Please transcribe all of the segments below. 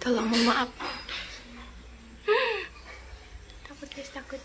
Tolong mohon maaf. Takut guys, takut.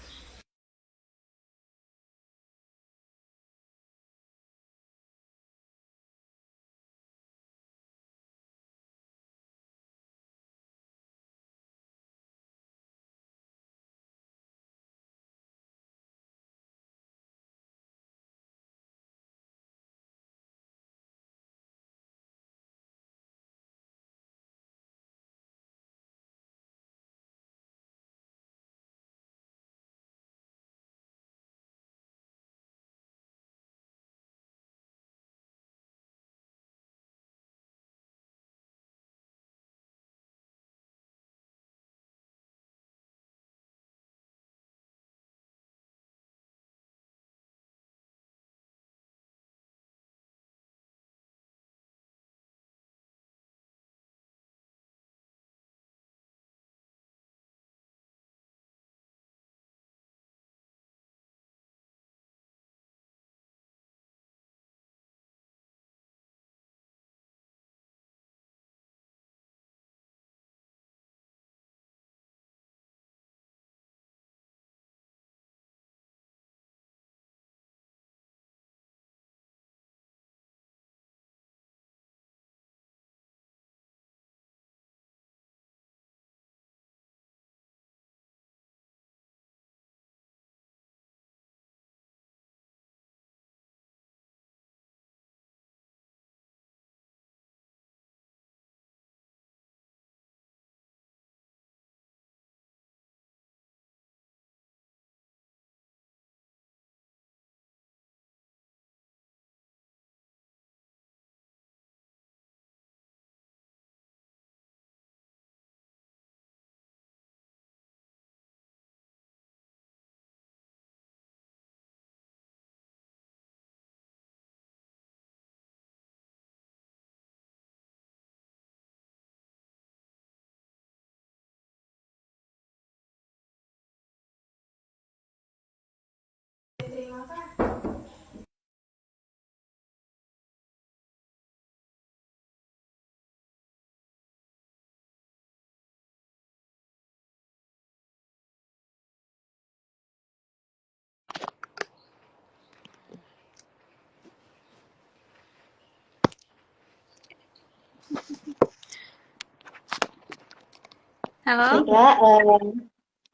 Halo, Baiklah,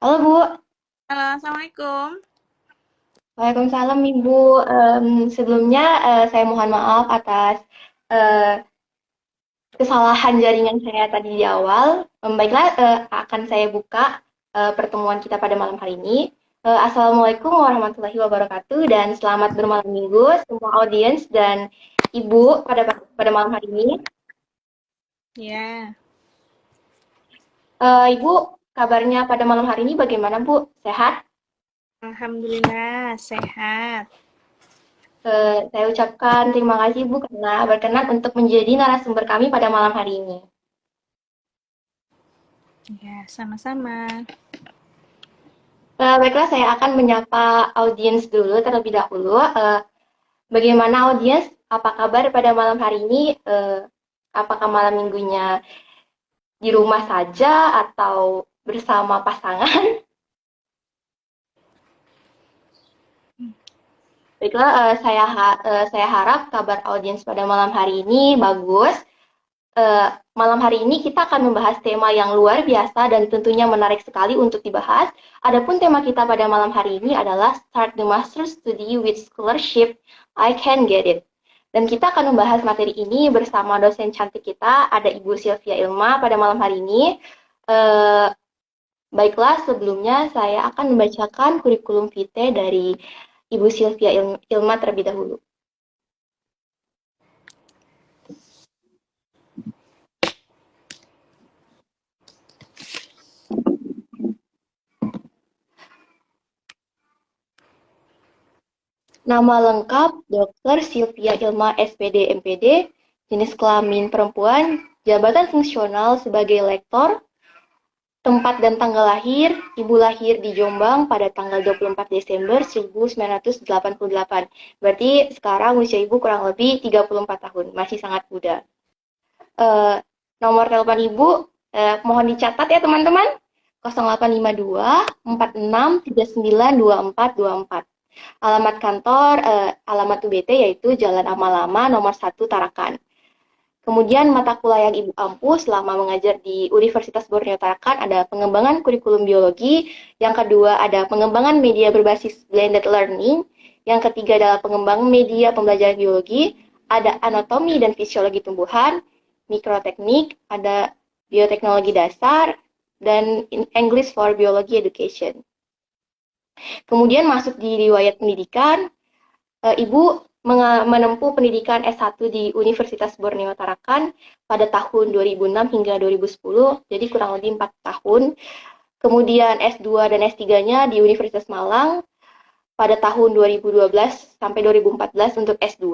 halo Bu. halo, assalamualaikum. Waalaikumsalam Ibu. Sebelumnya saya mohon maaf atas eh, kesalahan jaringan saya tadi di awal. Baiklah, akan saya buka pertemuan kita pada malam hari ini. Assalamualaikum warahmatullahi wabarakatuh dan selamat bermalam minggu semua audiens dan Ibu pada malam hari ini. Ya, Ibu, kabarnya pada malam hari ini bagaimana Bu? Sehat? alhamdulillah sehat. Saya ucapkan terima kasih Bu karena berkenan untuk menjadi narasumber kami pada malam hari ini. Ya, sama-sama. Baiklah, saya akan menyapa audiens dulu terlebih dahulu. Bagaimana audiens? Apa kabar pada malam hari ini? Apakah malam minggunya di rumah saja atau bersama pasangan? Baiklah, saya harap kabar audiens pada malam hari ini bagus. Malam hari ini kita akan membahas tema yang luar biasa dan tentunya menarik sekali untuk dibahas. Adapun tema kita pada malam hari ini adalah Start the Master Study with Scholarship, I Can Get It. Dan kita akan membahas materi ini bersama dosen cantik kita, ada Ibu Sylvia Ilma pada malam hari ini. Baiklah, sebelumnya saya akan membacakan kurikulum vitae dari Ibu Sylvia Ilma terlebih dahulu. Nama lengkap Dr. Sylvia Ilma SPD MPD, jenis kelamin perempuan, jabatan fungsional sebagai lektor, tempat dan tanggal lahir, ibu lahir di Jombang pada tanggal 24 Desember 1988. Berarti sekarang usia ibu kurang lebih 34 tahun, masih sangat muda. Nomor telepon ibu Mohon dicatat ya teman-teman. 0852 46 39 2424. Alamat kantor, alamat UBT yaitu Jalan Amal-Lama nomor 1 Tarakan. Kemudian mata kuliah yang Ibu ampu selama mengajar di Universitas Borneo Tarakan ada pengembangan kurikulum biologi, yang kedua ada pengembangan media berbasis blended learning, yang ketiga adalah pengembangan media pembelajaran biologi, ada anatomi dan fisiologi tumbuhan, mikroteknik, ada bioteknologi dasar, dan English for Biology Education. Kemudian masuk di riwayat pendidikan, Ibu menempuh pendidikan S1 di Universitas Borneo Tarakan pada tahun 2006 hingga 2010, jadi kurang lebih 4 tahun. Kemudian S2 dan S3-nya di Universitas Malang pada tahun 2012 sampai 2014 untuk S2,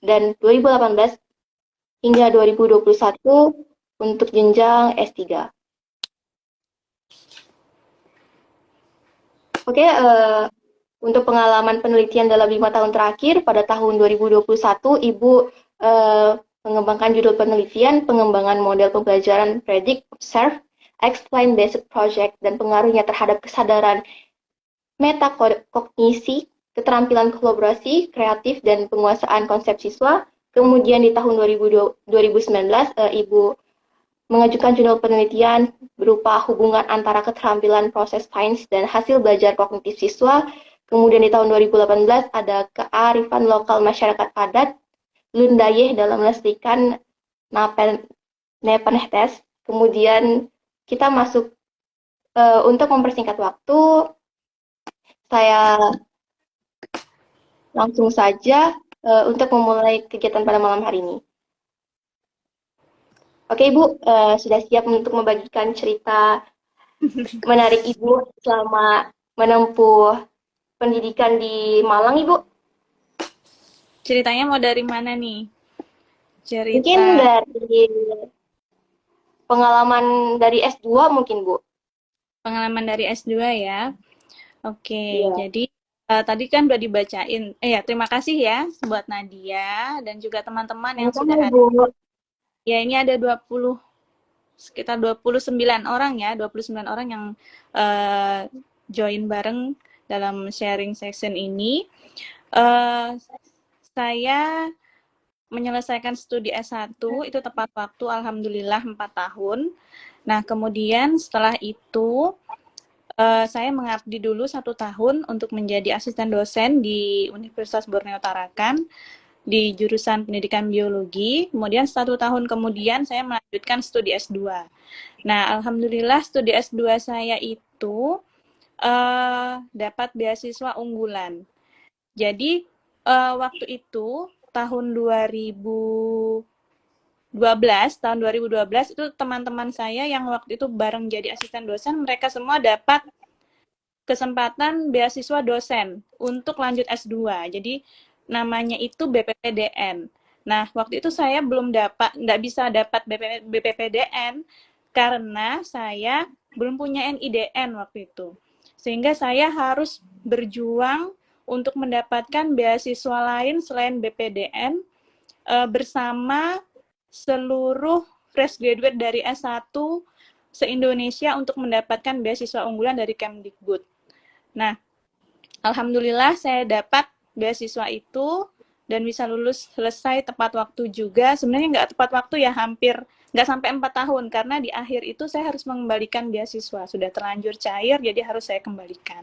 dan 2018 hingga 2021 untuk jenjang S3. Oke, untuk pengalaman penelitian dalam 5 tahun terakhir, pada tahun 2021, Ibu mengembangkan judul penelitian pengembangan model pembelajaran Predict, Observe, Explain Based Project, dan pengaruhnya terhadap kesadaran metakognisi, keterampilan kolaborasi, kreatif, dan penguasaan konsep siswa. Kemudian di tahun 2019, Ibu mengajukan judul penelitian berupa hubungan antara keterampilan proses sains dan hasil belajar kognitif siswa. Kemudian di tahun 2018 ada kearifan lokal masyarakat adat Lundayeh dalam melestarikan Nepenehtes. Kemudian kita masuk untuk mempersingkat waktu, saya langsung saja untuk memulai kegiatan pada malam hari ini. Oke Ibu, sudah siap untuk membagikan cerita menarik Ibu selama menempuh pendidikan di Malang, Ibu? Ceritanya mau dari mana nih? Mungkin dari pengalaman dari S2 mungkin, Bu. Pengalaman dari S2 ya. Oke, Iya. jadi tadi kan udah dibacain. Ya, terima kasih ya buat Nadia dan juga teman-teman yang sudah hadir. Bu. Ya, ini ada sekitar 29 orang ya, 29 orang yang join bareng dalam sharing session ini. Saya menyelesaikan studi S1 itu tepat waktu, alhamdulillah 4 tahun. Nah, kemudian setelah itu saya mengabdi dulu 1 tahun untuk menjadi asisten dosen di Universitas Borneo Tarakan di jurusan pendidikan biologi. Kemudian 1 tahun kemudian saya melanjutkan studi S2. Nah, alhamdulillah studi S2 saya itu dapat beasiswa unggulan. Jadi waktu itu tahun 2012 itu teman-teman saya yang waktu itu bareng jadi asisten dosen, mereka semua dapat kesempatan beasiswa dosen untuk lanjut S2. Jadi namanya itu BPPDN. Nah, waktu itu saya nggak bisa dapat BPPDN karena saya belum punya NIDN waktu itu. Sehingga saya harus berjuang untuk mendapatkan beasiswa lain selain BPDN bersama seluruh fresh graduate dari S1 se-Indonesia untuk mendapatkan beasiswa unggulan dari Kemdikbud. Nah, alhamdulillah saya dapat beasiswa itu dan bisa lulus selesai tepat waktu juga. Sebenarnya nggak tepat waktu ya, hampir nggak sampai 4 tahun, karena di akhir itu saya harus mengembalikan beasiswa. Sudah terlanjur cair, jadi harus saya kembalikan.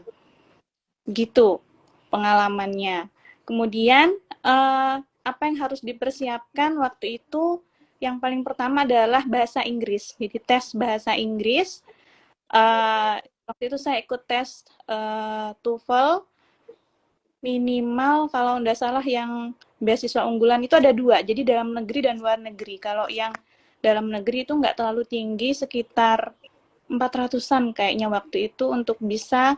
Gitu pengalamannya. Kemudian, apa yang harus dipersiapkan waktu itu, yang paling pertama adalah bahasa Inggris. Jadi tes bahasa Inggris. Waktu itu saya ikut tes TOEFL, minimal kalau nggak salah yang beasiswa unggulan itu ada 2, jadi dalam negeri dan luar negeri. Kalau yang dalam negeri itu nggak terlalu tinggi, sekitar 400-an kayaknya waktu itu untuk bisa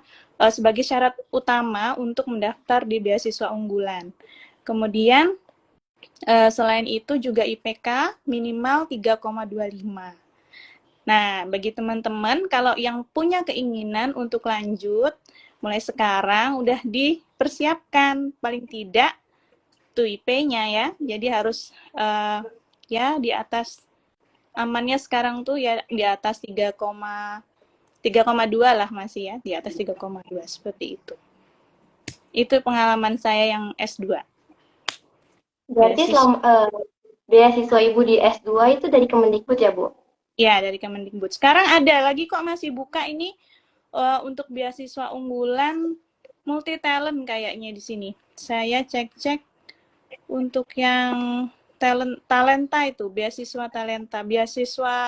sebagai syarat utama untuk mendaftar di beasiswa unggulan. Kemudian selain itu juga IPK minimal 3,25. Nah, bagi teman-teman kalau yang punya keinginan untuk lanjut, mulai sekarang udah dipersiapkan paling tidak tuh IP-nya ya. Jadi harus ya di atas amannya sekarang tuh ya di atas 3,2 lah masih ya, di atas 3,2 seperti itu. Itu pengalaman saya yang S2. Berarti Beasiswa. selama beasiswa Ibu di S2 itu dari Kemendikbud ya, Bu? Ya, dari Kemendikbud. Sekarang ada lagi kok masih buka ini untuk beasiswa unggulan multi talent kayaknya di sini. Saya cek-cek untuk yang talenta itu, beasiswa talenta, beasiswa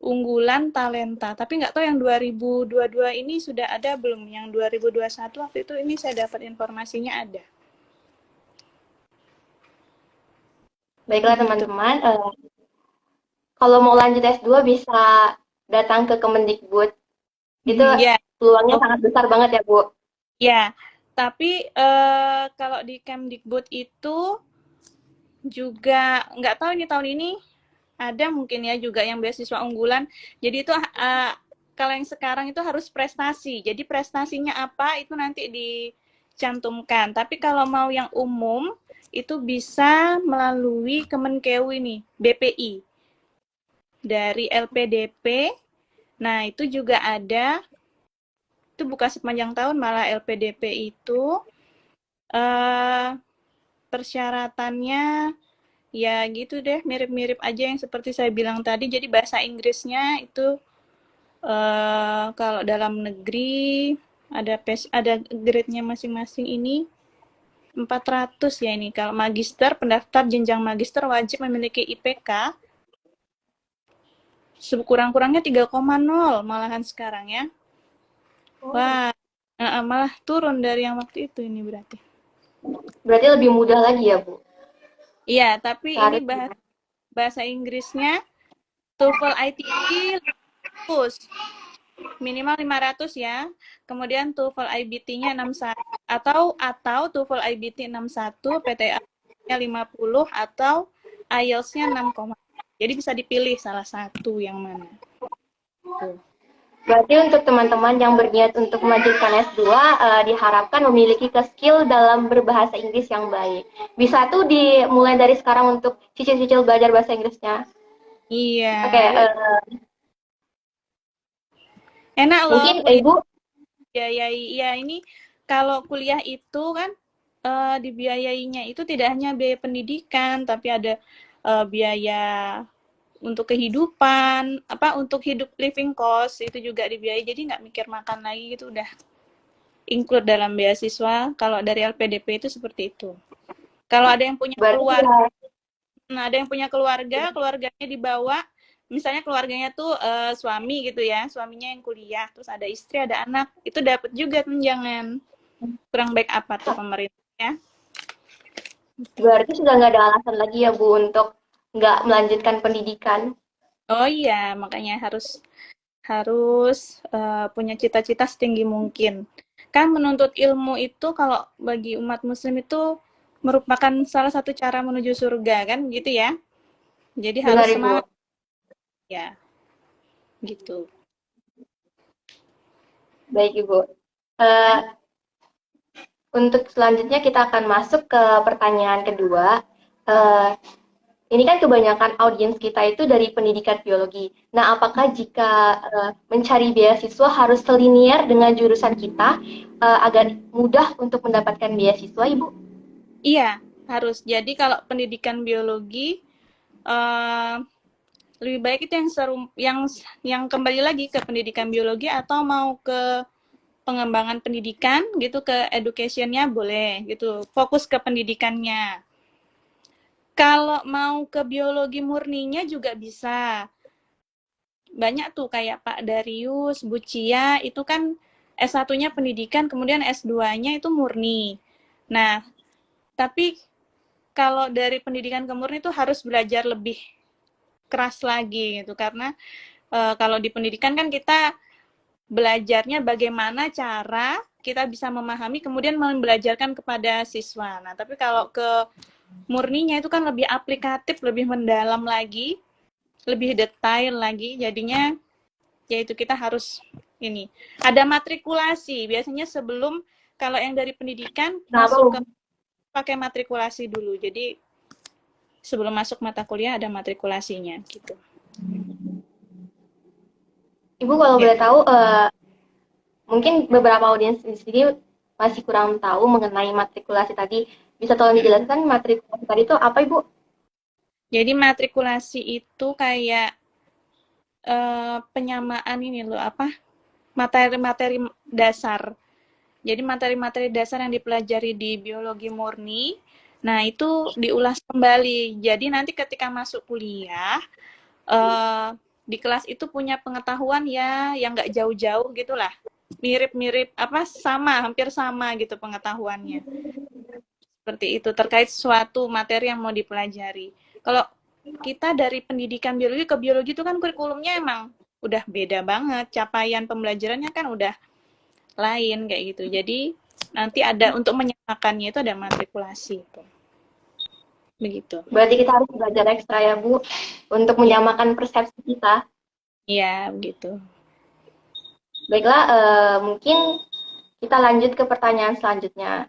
unggulan talenta. Tapi nggak tahu yang 2022 ini sudah ada belum? Yang 2021 waktu itu ini saya dapat informasinya ada. Baiklah Gitu. teman-teman, kalau mau lanjut S2 bisa datang ke Kemendikbud. Itu Ya, peluangnya oh, sangat besar banget ya, Bu. ya. Tapi kalau di Kemdikbud itu juga nggak tahu ini tahun ini ada mungkin ya juga yang beasiswa unggulan. Jadi itu kalau yang sekarang itu harus prestasi. Jadi prestasinya apa itu nanti dicantumkan. Tapi kalau mau yang umum itu bisa melalui Kemenkeu ini, BPI. Dari LPDP. Nah, itu juga ada itu buka sepanjang tahun malah LPDP itu persyaratannya ya gitu deh, mirip-mirip aja yang seperti saya bilang tadi. Jadi bahasa Inggrisnya itu kalau dalam negeri ada grade-nya masing-masing ini 400 ya ini. Kalau magister, pendaftar jenjang magister wajib memiliki IPK sekurang-kurangnya 3,0 malahan sekarang ya. Oh, Wah, malah turun dari yang waktu itu ini berarti. berarti lebih mudah lagi ya, Bu? Iya, tapi ini Seharusnya. bahasa Inggrisnya TOEFL ITP lulus minimal 500 ya. Kemudian TOEFL IBT-nya 61 atau TOEFL IBT 61, PTA-nya 50 atau IELTS-nya 6, jadi bisa dipilih salah satu yang mana. Tuh. Berarti untuk teman-teman yang berniat untuk melanjutkan S2, diharapkan memiliki skill dalam berbahasa Inggris yang baik. Bisa tuh dimulai dari sekarang untuk cicil-cicil belajar bahasa Inggrisnya. Iya, Oke, enak loh mungkin kuliah Ibu biayai. Ya ini kalau kuliah itu kan dibiayainya itu tidak hanya biaya pendidikan, tapi ada biaya untuk kehidupan, apa untuk hidup living cost itu juga dibiayai. Jadi nggak mikir makan lagi gitu udah include dalam beasiswa. Kalau dari LPDP itu seperti itu. Kalau ada yang punya berarti keluarga, sudah ada yang punya keluarganya dibawa, misalnya keluarganya tuh suami gitu ya, suaminya yang kuliah, terus ada istri, ada anak, itu dapat juga tunjangan. Kurang baik apa tuh pemerintah ya? berarti sudah nggak ada alasan lagi ya Bu untuk nggak melanjutkan pendidikan. Oh iya, makanya harus harus punya cita-cita setinggi mungkin. Kan menuntut ilmu itu kalau bagi umat muslim itu merupakan salah satu cara menuju surga kan gitu ya. Jadi harus Benar Ibu. semangat ya, gitu. Baik Ibu. Eh, untuk selanjutnya kita akan masuk ke pertanyaan kedua. Eh, ini kan kebanyakan audiens kita itu dari pendidikan biologi. Nah, apakah jika mencari beasiswa harus selinier dengan jurusan kita agar mudah untuk mendapatkan beasiswa, Ibu? Iya, harus. Jadi kalau pendidikan biologi eh, lebih baik itu yang kembali lagi ke pendidikan biologi atau mau ke pengembangan pendidikan gitu ke educationnya boleh gitu. Fokus ke pendidikannya. Kalau mau ke biologi murninya juga bisa. Banyak tuh kayak Pak Darius, Bu Cia, itu kan S1-nya pendidikan, kemudian S2-nya itu murni. Nah, tapi kalau dari pendidikan ke murni itu harus belajar lebih keras lagi gitu karena kalau di pendidikan kan kita belajarnya bagaimana cara kita bisa memahami kemudian membelajarkan kepada siswa. Nah, tapi kalau ke murninya itu kan lebih aplikatif, lebih mendalam lagi, lebih detail lagi. Jadinya yaitu kita harus ini ada matrikulasi biasanya sebelum kalau yang dari pendidikan Kenapa, masuk ke Bu? pakai matrikulasi dulu. Jadi sebelum masuk mata kuliah ada matrikulasinya gitu. Ibu kalau Ya. boleh tahu, mungkin beberapa audiens di sini masih kurang tahu mengenai matrikulasi tadi. Bisa tolong dijelaskan matrikulasi tadi itu apa, Ibu? Jadi matrikulasi itu kayak penyamaan ini loh, apa, materi-materi dasar. Jadi materi-materi dasar yang dipelajari di biologi murni, nah itu diulas kembali. Jadi nanti ketika masuk kuliah, eh, di kelas itu punya pengetahuan ya yang nggak jauh-jauh gitulah. Mirip-mirip, apa, sama, hampir sama gitu pengetahuannya. Seperti itu, terkait suatu materi yang mau dipelajari. Kalau kita dari pendidikan biologi ke biologi itu kan kurikulumnya emang udah beda banget, capaian pembelajarannya kan udah lain kayak gitu. Jadi nanti ada untuk menyamakannya itu ada matrikulasi itu. Begitu. Berarti kita harus belajar ekstra ya, Bu, untuk Iya, menyamakan persepsi kita. iya begitu. Baiklah, mungkin kita lanjut ke pertanyaan selanjutnya.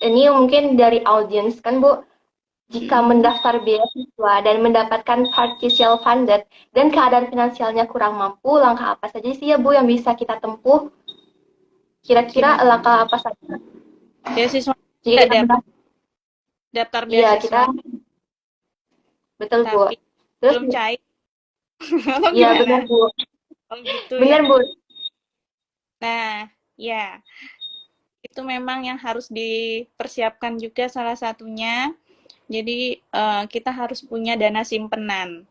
Ini mungkin dari audiens kan, Bu, jika mendaftar beasiswa dan mendapatkan partial funded dan keadaan finansialnya kurang mampu, langkah apa saja sih ya, Bu, yang bisa kita tempuh? Kira-kira Gimana? langkah apa saja Beasiswa jika udah kita dapat mendaftar? daftar Iya, kita beasiswa betul, Bu. tapi Terus, belum cair. Oh iya benar, gimana? Bu. Oh gitu ya. Benar, Bu. Nah, ya, itu memang yang harus dipersiapkan juga salah satunya. Jadi kita harus punya dana simpenan.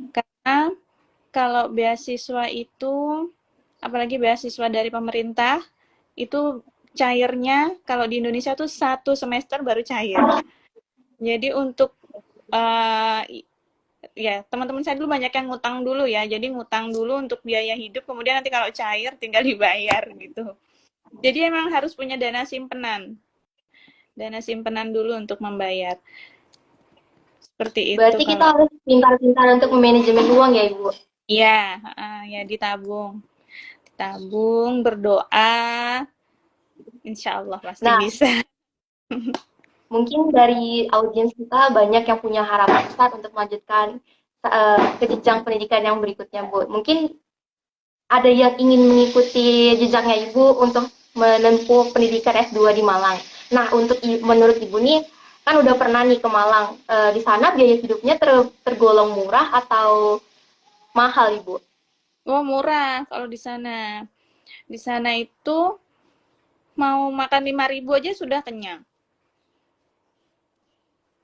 Karena kalau beasiswa itu, apalagi beasiswa dari pemerintah, itu cairnya kalau di Indonesia tuh 1 semester baru cair. Jadi untuk uh, ya teman-teman saya dulu banyak yang ngutang dulu ya. Jadi ngutang dulu untuk biaya hidup, kemudian nanti kalau cair tinggal dibayar gitu. Jadi emang harus punya dana simpenan dulu untuk membayar. Seperti itu Berarti kita kalau harus pintar-pintar untuk memanajemen uang ya, Ibu. iya, ya ditabung. Tabung, berdoa, insya Allah pasti Nah, bisa. mungkin dari audiens kita banyak yang punya harapan besar untuk melanjutkan ke jenjang pendidikan yang berikutnya, Bu. Mungkin ada yang ingin mengikuti jejaknya Ibu untuk menempuh pendidikan S2 di Malang. Nah, untuk menurut Ibu nih, kan udah pernah nih ke Malang. Di sana biaya hidupnya tergolong murah atau mahal, Ibu? Oh, murah kalau di sana. Di sana itu mau makan 5.000 aja sudah kenyang.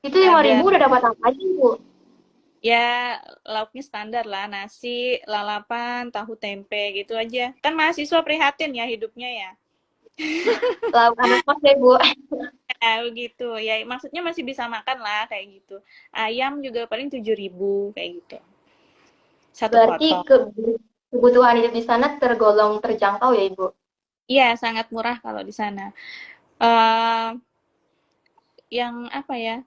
Itu 5.000 Ada udah dapat apa aja, Ibu? ya lauknya standar lah, nasi, lalapan, tahu tempe gitu aja. Kan mahasiswa prihatin ya hidupnya ya. Lauk anak kos ya, Bu. Ya, begitu. Ya, maksudnya masih bisa makan lah kayak gitu. Ayam juga paling 7.000 kayak gitu. Satu Berarti potong. kebutuhan hidup di sana tergolong terjangkau ya, Ibu? Iya, sangat murah kalau di sana. Eh, yang apa ya?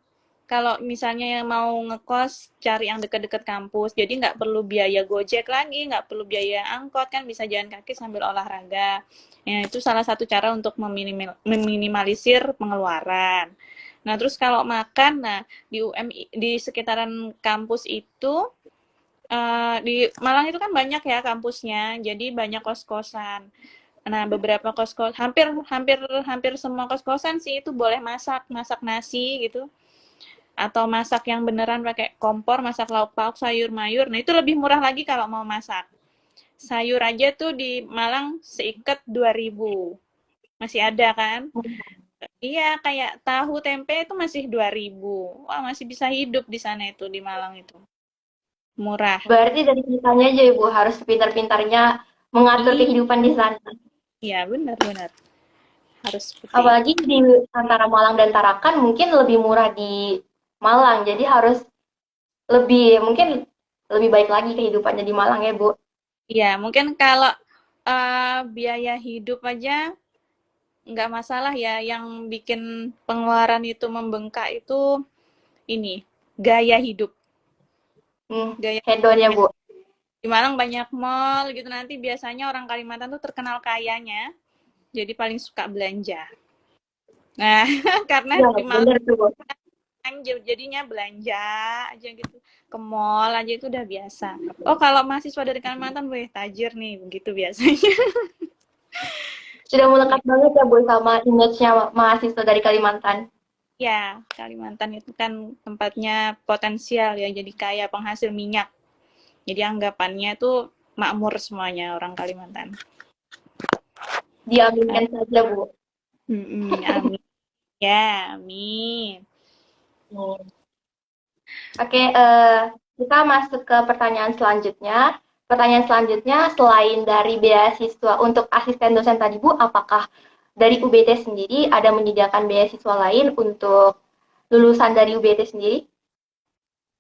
Kalau misalnya yang mau ngekos, cari yang deket-deket kampus. Jadi nggak perlu biaya Gojek lagi, nggak perlu biaya angkot, kan bisa jalan kaki sambil olahraga. Ya, itu salah satu cara untuk meminimalisir pengeluaran. Nah, terus kalau makan, nah di di sekitaran kampus itu, di Malang itu kan banyak ya kampusnya, jadi banyak kos-kosan. Nah, beberapa kos-kos, hampir hampir hampir semua kos-kosan sih itu boleh masak, masak nasi gitu atau masak yang beneran pakai kompor, masak lauk pauk, sayur mayur. Nah, itu lebih murah lagi kalau mau masak. Sayur aja tuh di Malang seikat 2.000. Masih ada kan? Iya, kayak tahu tempe itu masih 2.000. Wah, masih bisa hidup di sana itu di Malang itu. Murah. Berarti dari kitanya aja Ibu harus pintar-pintarnya mengatur Iya, kehidupan di sana. iya benar-benar. Harus seperti itu. Apalagi di antara Malang dan Tarakan mungkin lebih murah di Malang. Jadi harus mungkin lebih baik lagi kehidupannya di Malang ya, Bu. Iya, mungkin kalau biaya hidup aja nggak masalah ya. Yang bikin pengeluaran itu membengkak itu ini gaya hidup. Gaya Hedon ya, hidupnya. Bu. Di Malang banyak mall gitu, nanti biasanya orang Kalimantan tuh terkenal kayanya, jadi paling suka belanja. Nah, karena Iya, di Malang benar tuh, Bu. jadinya belanja aja gitu, ke mall aja itu udah biasa. Oh kalau mahasiswa dari Kalimantan boleh tajir nih, begitu biasanya. Sudah melekat banget ya Bu sama image-nya mahasiswa dari Kalimantan. Ya, Kalimantan itu kan tempatnya potensial ya, jadi kaya penghasil minyak. Jadi anggapannya tuh makmur semuanya orang Kalimantan. Diaminkan saja Bu. Amin. Ya, amin. Oke, kita masuk ke pertanyaan selanjutnya. Pertanyaan selanjutnya, selain dari beasiswa untuk asisten dosen tadi Bu, apakah dari UBT sendiri ada menyediakan beasiswa lain untuk lulusan dari UBT sendiri?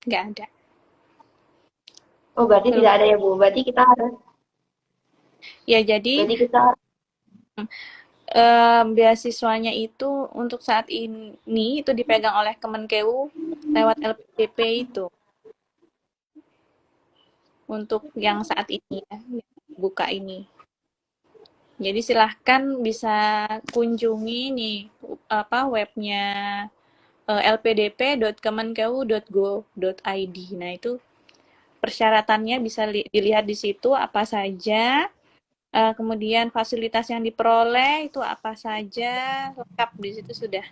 Nggak ada. Oh, berarti Belum. tidak ada ya Bu. Berarti kita harus, Ya, jadi berarti kita, beasiswanya itu untuk saat ini itu dipegang oleh Kemenkeu lewat LPDP itu. Untuk yang saat ini ya, buka ini. Jadi silahkan bisa kunjungi nih apa webnya lpdp.kemenkeu.go.id. Nah itu persyaratannya bisa dilihat di situ apa saja. Kemudian fasilitas yang diperoleh itu apa saja, lengkap di situ sudah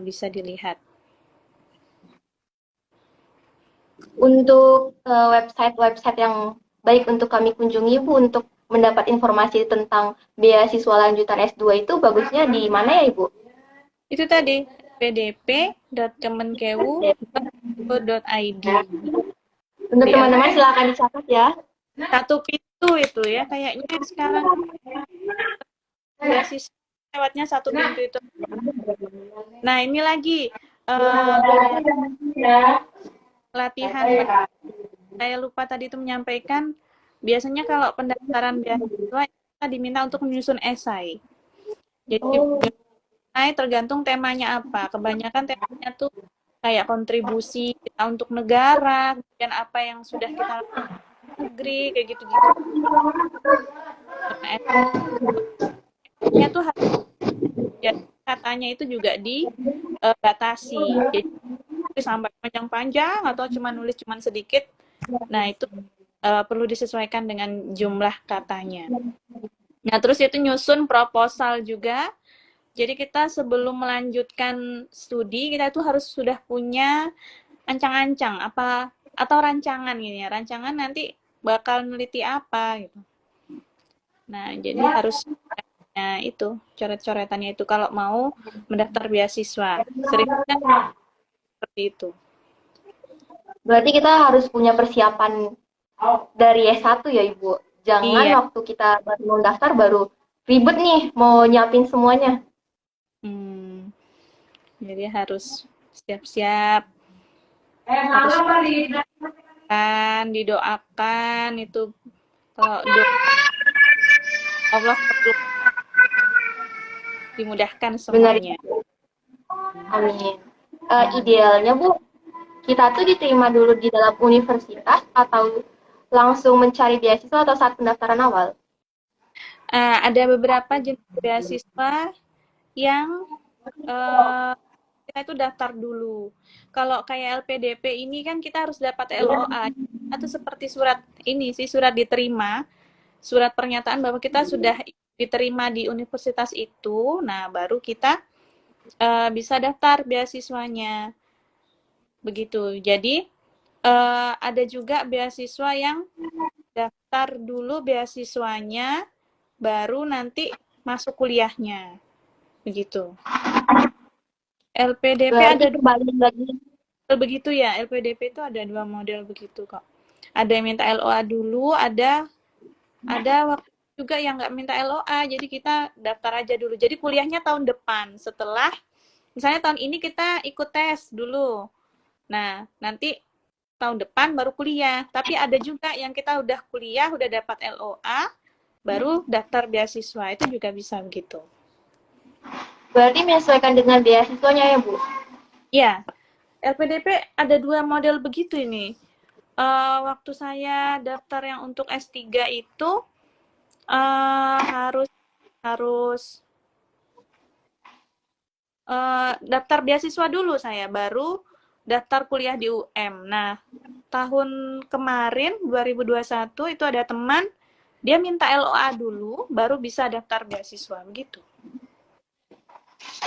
bisa dilihat. untuk website-website yang baik untuk kami kunjungi Bu untuk mendapat informasi tentang beasiswa lanjutan S2 itu bagusnya di mana ya Ibu? Itu tadi pdp.kemenkeu.go.id. Untuk Di teman-teman silakan dicatat ya. satu pintu itu ya, kayaknya sekarang beasiswa lewatnya satu pintu itu. Nah ini lagi buat latihan, saya lupa tadi itu menyampaikan, biasanya kalau pendaftaran beasiswa kita diminta untuk menyusun esai. Jadi esai tergantung temanya apa. Kebanyakan temanya tuh kayak kontribusi kita untuk negara, kemudian apa yang sudah kita lakukan di negeri, kayak gitu-gitu. Nah, esainya tuh harus, jadi katanya itu juga dibatasi. Jadi sampai panjang-panjang atau cuma nulis cuma sedikit. Nah, itu perlu disesuaikan dengan jumlah katanya. Nah, terus itu nyusun proposal juga. Jadi kita sebelum melanjutkan studi, kita itu harus sudah punya ancang-ancang apa atau rancangan gini ya. Rancangan nanti bakal neliti apa gitu. Nah, jadi harus itu coret-coretannya itu kalau mau mendaftar beasiswa. Sering kan seperti itu. Berarti kita harus punya persiapan dari S1 ya Ibu. Jangan Iya. waktu kita baru mau daftar baru ribet nih mau nyiapin semuanya. Jadi harus siap-siap, harus didoakan itu kalau Allah perlu dimudahkan Benar, semuanya. amin. Idealnya Bu, kita tuh diterima dulu di dalam universitas atau langsung mencari beasiswa atau saat pendaftaran awal? Ada beberapa jenis beasiswa yang kita itu daftar dulu. Kalau kayak LPDP ini kan kita harus dapat LOA atau seperti surat ini sih, surat diterima, surat pernyataan bahwa kita sudah diterima di universitas itu. Nah, baru kita bisa daftar beasiswanya. Begitu. Jadi ada juga beasiswa yang daftar dulu beasiswanya, baru nanti masuk kuliahnya. Begitu. LPDP Berarti ada kembali lagi. begitu ya. LPDP itu ada dua model begitu kok. Ada yang minta LOA dulu, ada waktu juga yang nggak minta LOA. Jadi kita daftar aja dulu. Jadi kuliahnya tahun depan. Setelah misalnya tahun ini kita ikut tes dulu. Nah, nanti tahun depan baru kuliah. Tapi ada juga yang kita udah kuliah, udah dapat LOA, baru daftar beasiswa. Itu juga bisa begitu. Berarti menyesuaikan dengan beasiswanya ya Bu? Ya, LPDP ada dua model begitu ini. Waktu saya daftar yang untuk S3 itu harus harus daftar beasiswa dulu saya, baru daftar kuliah di UM. Nah, tahun kemarin 2021 itu ada teman dia minta LOA dulu, baru bisa daftar beasiswa begitu.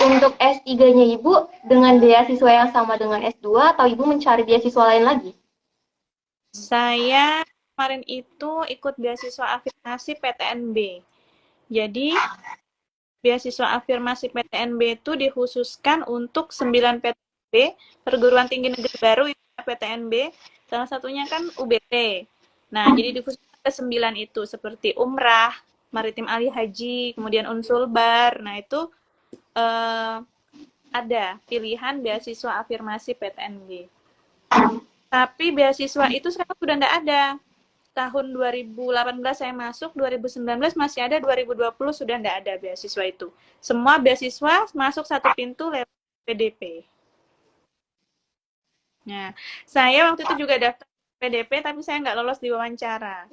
Untuk S3-nya Ibu dengan beasiswa yang sama dengan S2 atau Ibu mencari beasiswa lain lagi? Saya kemarin itu ikut beasiswa afirmasi PTNB. Jadi, beasiswa afirmasi PTNB itu dikhususkan untuk 9 PTNB, perguruan tinggi negeri baru itu PTNB, salah satunya kan UBT. Nah, jadi dikhususkan ke 9 itu, seperti Umrah, Maritim Alih Haji, kemudian Unsulbar. Nah, itu ada pilihan beasiswa afirmasi PTNB. Tapi beasiswa itu sekarang sudah tidak ada. Tahun 2018 saya masuk, 2019 masih ada, 2020 sudah tidak ada beasiswa itu. Semua beasiswa masuk satu pintu lewat PDP. Nah, saya waktu itu juga daftar PDP, tapi saya nggak lolos di wawancara.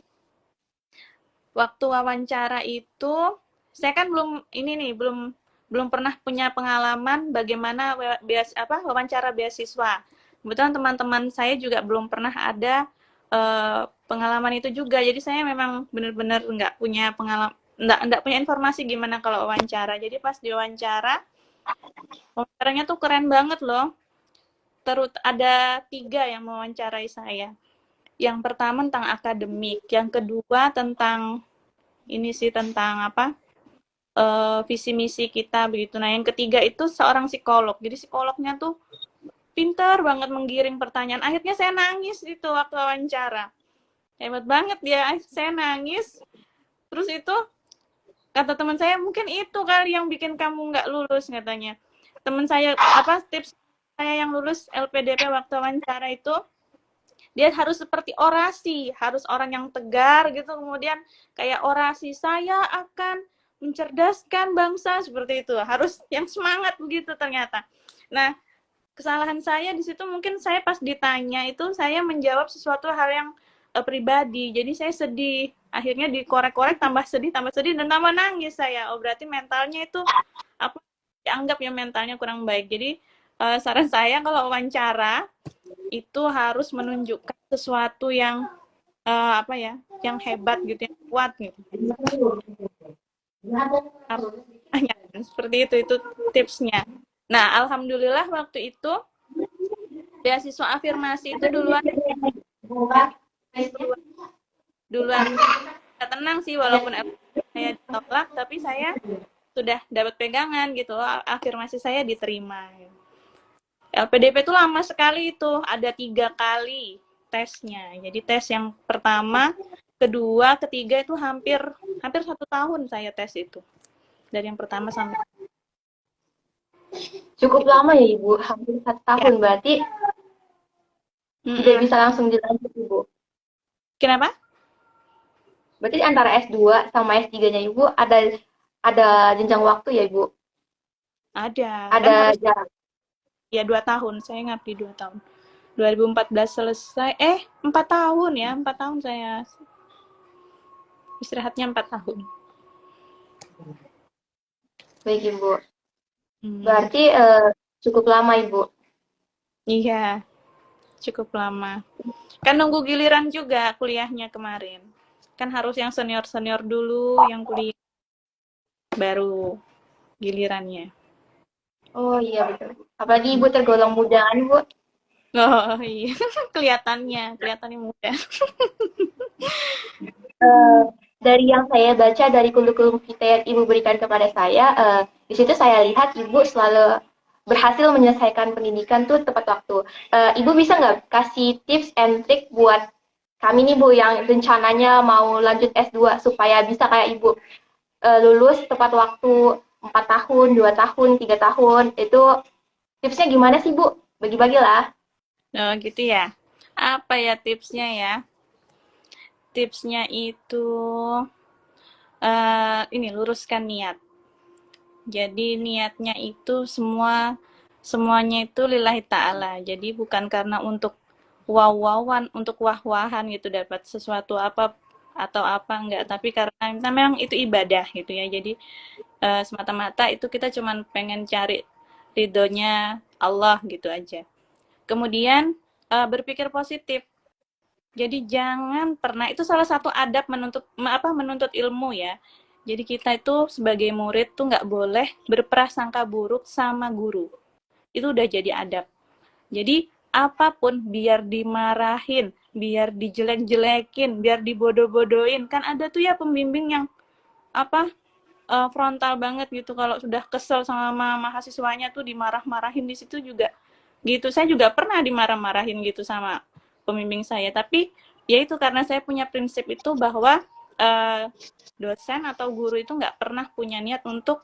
Waktu wawancara itu, saya kan belum pernah punya pengalaman bagaimana wawancara beasiswa. Kebetulan teman-teman saya juga belum pernah ada pengalaman itu juga. Jadi saya memang benar-benar nggak punya pengalaman, nggak punya informasi gimana kalau wawancara. Jadi pas diwawancara, wawancaranya tuh keren banget loh. Terus ada 3 yang mewawancarai saya. Yang pertama tentang akademik, yang kedua tentang visi misi kita begitu. Nah, yang ketiga itu seorang psikolog. Jadi psikolognya tuh pintar banget menggiring pertanyaan. Akhirnya saya nangis itu waktu wawancara. Hebat banget dia. Saya nangis. Terus itu kata teman saya, mungkin itu kali yang bikin kamu nggak lulus katanya. Teman saya tips saya yang lulus LPDP waktu wawancara itu, dia harus seperti orasi, harus orang yang tegar gitu, kemudian kayak orasi, saya akan mencerdaskan bangsa, seperti itu. Harus yang semangat begitu ternyata. Nah, kesalahan saya di situ mungkin saya pas ditanya itu saya menjawab sesuatu hal yang pribadi. Jadi saya sedih. Akhirnya dikorek-korek tambah sedih dan tambah nangis saya. Oh, berarti mentalnya itu dianggap ya mentalnya kurang baik. Jadi saran saya kalau wawancara itu harus menunjukkan sesuatu yang yang hebat gitu, yang kuat gitu. Seperti itu tipsnya. Nah, alhamdulillah waktu itu beasiswa afirmasi itu duluan tenang sih, walaupun saya ditolak, tapi saya sudah dapat pegangan gitu, afirmasi saya diterima. LPDP itu lama sekali itu, ada 3 kali tesnya. Jadi tes yang pertama, kedua, ketiga itu hampir 1 tahun saya tes itu. Dari yang pertama sampai Cukup lama ya Ibu, hampir 1 tahun ya. Berarti tidak bisa langsung dilanjut Ibu. Kenapa? Berarti antara S2 sama S3-nya Ibu ada jenjang waktu ya Ibu? Ada. Ada jarak. Ya 2 tahun, saya ngabdi 2 tahun. 2014 selesai, 4 tahun ya, 4 tahun saya istirahatnya 4 tahun. Baik Ibu. Berarti cukup lama Ibu. Iya, cukup lama. Kan nunggu giliran juga kuliahnya kemarin. Kan harus yang senior-senior dulu yang kuliah, baru gilirannya. Oh iya betul. Apalagi Ibu tergolong muda kan Bu? Oh iya, kelihatannya muda. Dari yang saya baca dari kurikulum vitae yang Ibu berikan kepada saya, di situ saya lihat Ibu selalu berhasil menyelesaikan pendidikan tuh tepat waktu. Ibu bisa nggak kasih tips and trick buat kami nih Bu yang rencananya mau lanjut S2 supaya bisa kayak Ibu lulus tepat waktu 4 tahun, 2 tahun, 3 tahun. Itu tipsnya gimana sih Bu? Bagi-bagilah. Oh gitu ya. Apa ya tipsnya ya? Tipsnya itu luruskan niat. Jadi niatnya itu semuanya itu lillahi ta'ala. Jadi bukan karena untuk wow-wowan, untuk wah-wahan gitu dapat sesuatu apa atau apa enggak, tapi karena memang itu ibadah gitu ya. Jadi semata-mata itu kita cuman pengen cari ridhonya Allah gitu aja. Kemudian berpikir positif. Jadi jangan pernah, itu salah satu adab menuntut ilmu ya. Jadi kita itu sebagai murid tuh nggak boleh berprasangka buruk sama guru. Itu udah jadi adab. Jadi apapun biar dimarahin, biar dijelek-jelekin, biar dibodoh-bodohin. Kan ada tuh ya pembimbing yang frontal banget gitu, kalau sudah kesel sama mahasiswanya tuh dimarah-marahin di situ juga. Gitu. Saya juga pernah dimarah-marahin gitu sama pembimbing saya, tapi ya itu karena saya punya prinsip itu bahwa dosen atau guru itu nggak pernah punya niat untuk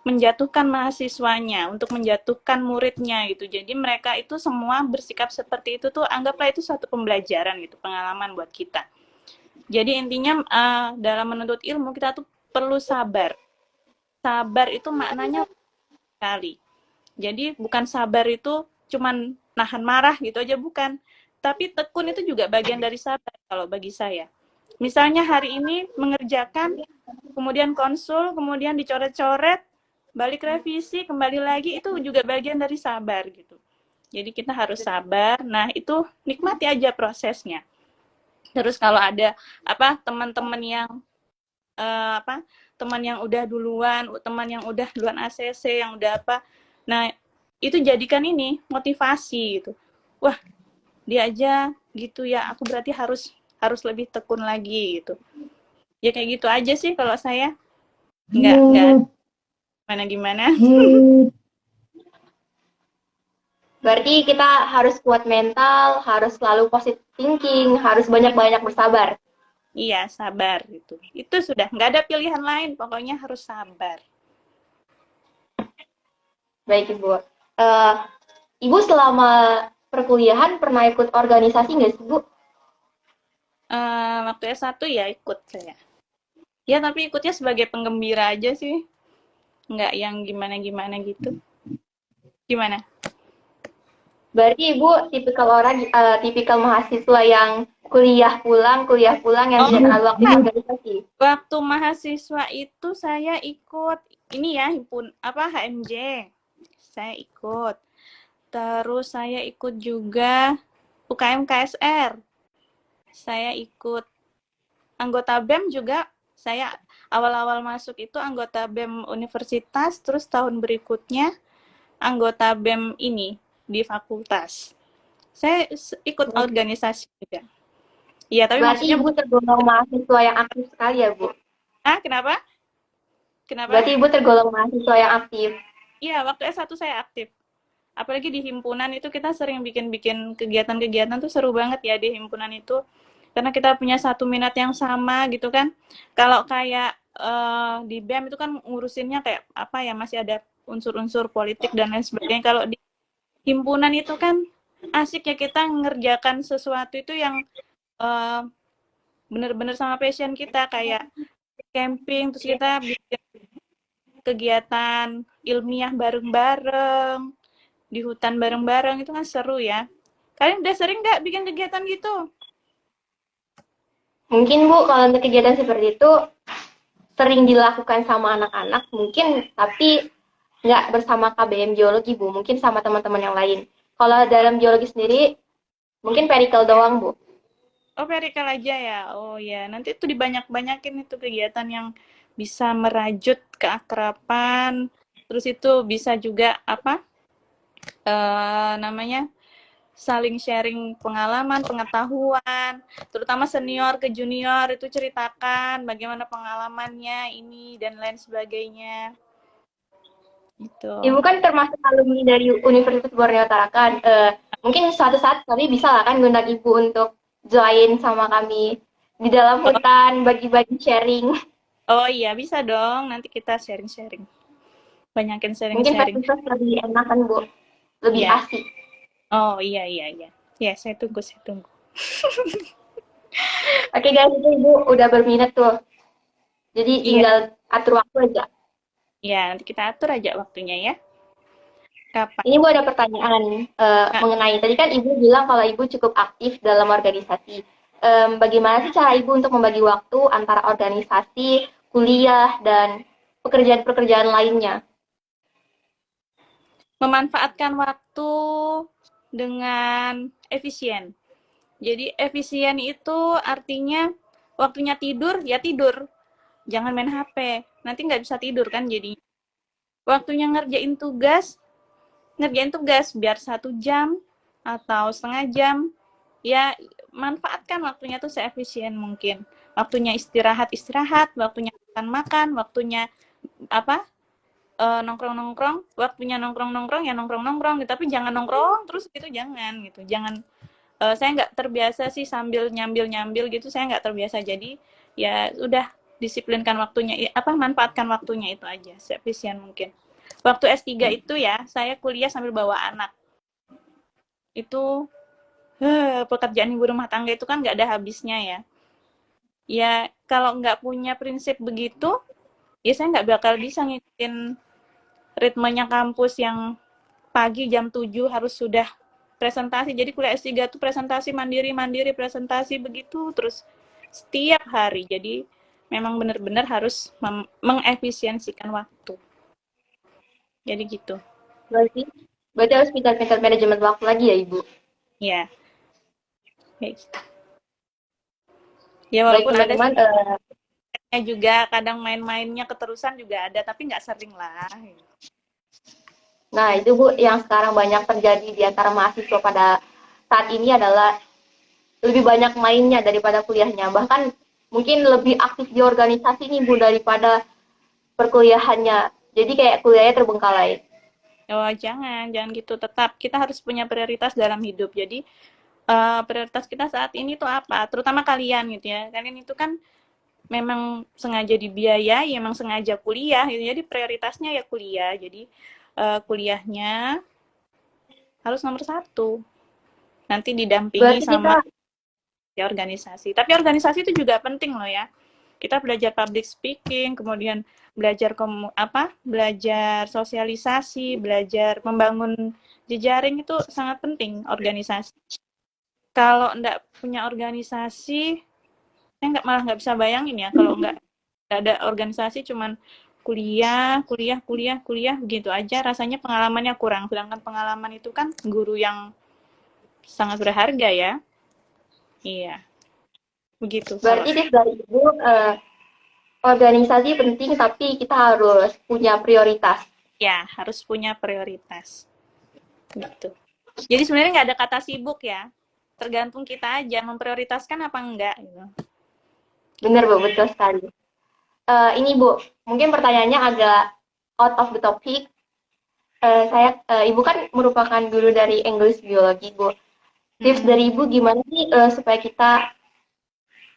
menjatuhkan mahasiswanya, untuk menjatuhkan muridnya gitu. Jadi mereka itu semua bersikap seperti itu tuh anggaplah itu suatu pembelajaran gitu, pengalaman buat kita. Jadi intinya dalam menuntut ilmu kita tuh perlu sabar. Sabar itu maknanya sekali. Jadi bukan sabar itu cuman nahan marah gitu aja, bukan. Tapi tekun itu juga bagian dari sabar kalau bagi saya. Misalnya hari ini mengerjakan, kemudian konsul, kemudian dicoret-coret, balik revisi, kembali lagi, itu juga bagian dari sabar gitu. Jadi kita harus sabar. Nah, itu nikmati aja prosesnya. Terus kalau ada teman-teman yang teman yang udah duluan, teman yang udah duluan ACC, yang udah nah itu jadikan ini motivasi gitu. Wah, dia aja gitu ya, aku berarti harus lebih tekun lagi gitu. Ya kayak gitu aja sih kalau saya. Enggak gimana. Berarti kita harus kuat mental, harus selalu positive thinking, harus banyak-banyak bersabar. Iya, sabar gitu. Itu sudah, nggak ada pilihan lain, pokoknya harus sabar. Baik, Ibu. Ibu selama perkuliahan pernah ikut organisasi nggak sih, Bu? Waktu S1 ya ikut saya. Ya, tapi ikutnya sebagai penggembira aja sih. Nggak yang gimana-gimana gitu. Gimana? Berarti Ibu tipikal mahasiswa yang kuliah pulang yang tidak terlalu aktif organisasi. Waktu mahasiswa itu saya ikut ini ya, HMJ. Saya ikut. Terus saya ikut juga UKM KSR. Saya ikut anggota BEM juga. Saya awal-awal masuk itu anggota BEM universitas, terus tahun berikutnya anggota BEM ini di fakultas. Saya ikut organisasi juga. Iya, tapi berarti maksudnya Ibu tergolong mahasiswa yang aktif sekali ya, Bu? Kenapa? Berarti Ibu tergolong mahasiswa yang aktif. Iya, waktu S1 saya aktif. Apalagi di himpunan itu kita sering bikin kegiatan-kegiatan tuh seru banget ya di himpunan itu. Karena kita punya satu minat yang sama gitu kan. Kalau kayak di BEM itu kan ngurusinnya kayak masih ada unsur-unsur politik dan lain sebagainya. Kalau di himpunan itu kan asik ya, kita ngerjakan sesuatu itu yang bener-bener sama passion kita, kayak camping, terus kita bikin kegiatan ilmiah bareng-bareng, di hutan bareng-bareng, itu kan seru ya. Kalian udah sering nggak bikin kegiatan gitu? Mungkin Bu, kalau untuk kegiatan seperti itu sering dilakukan sama anak-anak mungkin, tapi nggak bersama KBM Geologi, Bu. Mungkin sama teman-teman yang lain. Kalau dalam geologi sendiri, mungkin perikel doang, Bu. Oh, perikel aja ya? Oh ya, nanti itu dibanyak-banyakin itu kegiatan yang bisa merajut keakraban, terus itu bisa juga saling sharing pengalaman, pengetahuan, terutama senior ke junior itu ceritakan bagaimana pengalamannya ini dan lain sebagainya. Gitu. Ibu kan termasuk alumni dari Universitas Borneo Tarakan. Mungkin suatu saat kami bisa lah kan ngundang Ibu untuk join sama kami di dalam hutan, bagi-bagi sharing. Oh iya, bisa dong. Nanti kita sharing-sharing. Banyakin Mungkin sharing-sharing. fasilitas lebih enak kan, Bu? Lebih Iya. asik. Oh iya. Ya, saya tunggu. Oke guys, itu Ibu udah berminat tuh. Jadi tinggal atur waktu aja. Ya, nanti kita atur aja waktunya ya. Kapan? Ini Bu ada pertanyaan mengenai, tadi kan Ibu bilang kalau Ibu cukup aktif dalam organisasi. Bagaimana sih cara Ibu untuk membagi waktu antara organisasi, kuliah, dan pekerjaan-pekerjaan lainnya? memanfaatkan waktu dengan efisien. Jadi efisien itu artinya waktunya tidur, ya tidur. Jangan main HP. Nanti nggak bisa tidur kan jadi. Waktunya ngerjain tugas biar 1 jam atau setengah jam. Ya manfaatkan waktunya tuh seefisien mungkin. Waktunya istirahat, waktunya makan, waktunya apa nongkrong-nongkrong, waktunya nongkrong-nongkrong ya nongkrong-nongkrong gitu, tapi jangan nongkrong terus gitu, jangan saya nggak terbiasa sih sambil nyambil-nyambil gitu, saya nggak terbiasa, jadi ya udah disiplinkan waktunya, manfaatkan waktunya itu aja seefisien mungkin. Waktu S3 itu ya saya kuliah sambil bawa anak, itu pekerjaan ibu rumah tangga itu kan nggak ada habisnya ya. Ya kalau nggak punya prinsip begitu, ya saya nggak bakal bisa ngikutin ritmenya kampus yang pagi jam 7 harus sudah presentasi. Jadi kuliah S3 tuh presentasi mandiri presentasi begitu terus setiap hari. Jadi memang benar-benar harus mengefisiensikan waktu. Jadi gitu. Berarti berarti harus pintar-pintar manajemen waktu lagi ya, Ibu. Ya. Kayak gitu. Ya Baik walaupun ada teman-teman, juga kadang main-mainnya keterusan juga ada, tapi nggak sering lah. nah itu Bu yang sekarang banyak terjadi di antara mahasiswa pada saat ini adalah lebih banyak mainnya daripada kuliahnya. Bahkan mungkin lebih aktif di organisasi nih Bu daripada perkuliahannya. Jadi kayak kuliahnya terbengkalai. Oh, jangan gitu. Tetap kita harus punya prioritas dalam hidup. Jadi prioritas kita saat ini tuh apa? Terutama kalian gitu ya. Kalian itu kan memang sengaja dibiayai, emang sengaja kuliah gitu. Jadi prioritasnya ya kuliah. Jadi kuliahnya harus nomor 1. Nanti didampingi Berarti sama kita ya, organisasi. Tapi organisasi itu juga penting loh ya. Kita belajar public speaking, kemudian belajar belajar sosialisasi, belajar membangun jejaring, itu sangat penting organisasi. Kalau enggak punya organisasi, saya malah nggak bisa bayangin ya kalau nggak ada organisasi, cuman kuliah begitu aja, rasanya pengalamannya kurang. Sedangkan pengalaman itu kan guru yang sangat berharga ya. Iya, begitu kalau berarti tips dari Ibu organisasi penting tapi kita harus punya prioritas. ya harus punya prioritas gitu. Jadi sebenarnya nggak ada kata sibuk ya, tergantung kita aja memprioritaskan apa enggak gitu. Benar Bu, betul sekali. Ini Bu, mungkin pertanyaannya agak out of the topic. Ibu kan merupakan guru dari English biologi Bu. Tips dari Ibu gimana sih supaya kita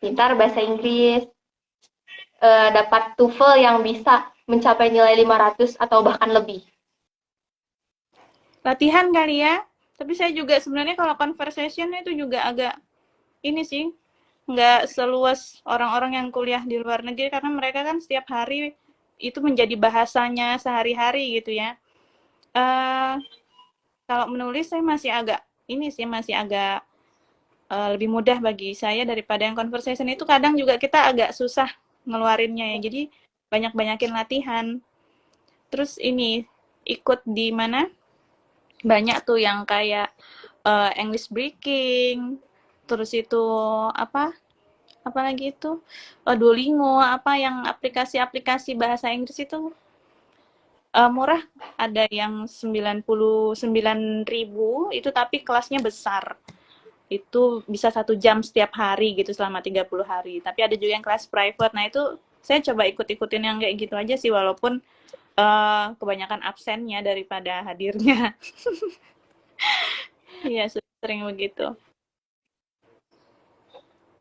pintar bahasa Inggris, dapat TOEFL yang bisa mencapai nilai 500 atau bahkan lebih? Latihan kali ya. Tapi saya juga sebenarnya kalau conversation itu juga agak ini sih, nggak seluas orang-orang yang kuliah di luar negeri, karena mereka kan setiap hari itu menjadi bahasanya sehari-hari gitu ya. Kalau menulis saya masih agak lebih mudah bagi saya daripada yang conversation. Itu kadang juga kita agak susah ngeluarinnya ya. Jadi banyak-banyakin latihan. Terus ini ikut di mana? Banyak tuh yang kayak English Breaking, terus itu apa? Apalagi itu Duolingo, yang aplikasi-aplikasi bahasa Inggris itu murah, ada yang 99.000 itu, tapi kelasnya besar. Itu bisa 1 jam setiap hari gitu selama 30 hari. Tapi ada juga yang kelas private. Nah itu saya coba ikut-ikutin yang kayak gitu aja sih, walaupun kebanyakan absennya daripada hadirnya. Iya, sering begitu.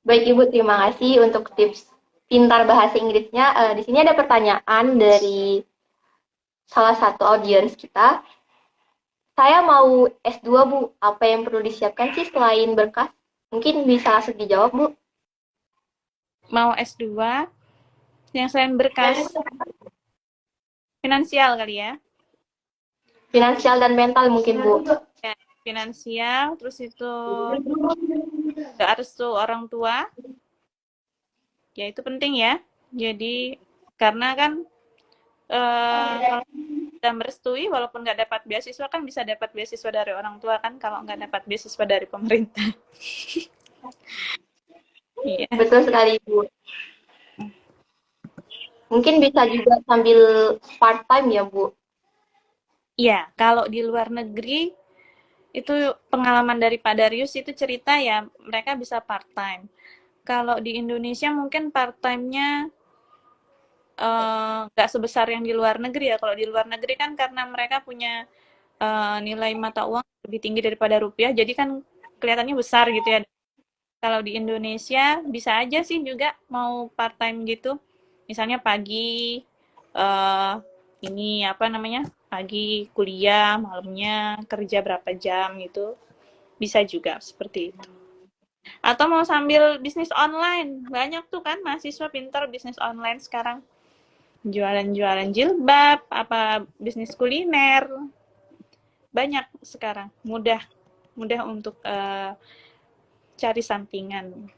Baik Ibu, terima kasih untuk tips pintar bahasa Inggrisnya. Di sini ada pertanyaan dari salah satu audiens kita. Saya mau S2 Bu, apa yang perlu disiapkan sih selain berkas? Mungkin bisa langsung dijawab Bu. Mau S2, yang selain berkas finansial kali ya. Finansial dan mental mungkin Bu. Ya, finansial, terus itu restu orang tua. Ya itu penting ya. Jadi karena kan Kalau sudah merestui, walaupun nggak dapat beasiswa kan bisa dapat beasiswa dari orang tua kan, kalau nggak dapat beasiswa dari pemerintah. Iya. Betul sekali, Bu. Mungkin bisa juga sambil part-time ya, Bu. Iya, kalau di luar negeri itu pengalaman dari Pak Darius itu cerita ya mereka bisa part time. Kalau di Indonesia mungkin part time-nya nggak sebesar yang di luar negeri ya. Kalau di luar negeri kan karena mereka punya nilai mata uang lebih tinggi daripada rupiah, jadi kan kelihatannya besar gitu ya. Kalau di Indonesia bisa aja sih juga mau part time gitu. Misalnya pagi eh ini apa namanya? Pagi kuliah, malamnya kerja berapa jam gitu. Bisa juga seperti itu. Atau mau sambil bisnis online. Banyak tuh kan mahasiswa pintar bisnis online sekarang. Jualan-jualan jilbab, apa bisnis kuliner. Banyak sekarang. Mudah mudah untuk cari sampingan.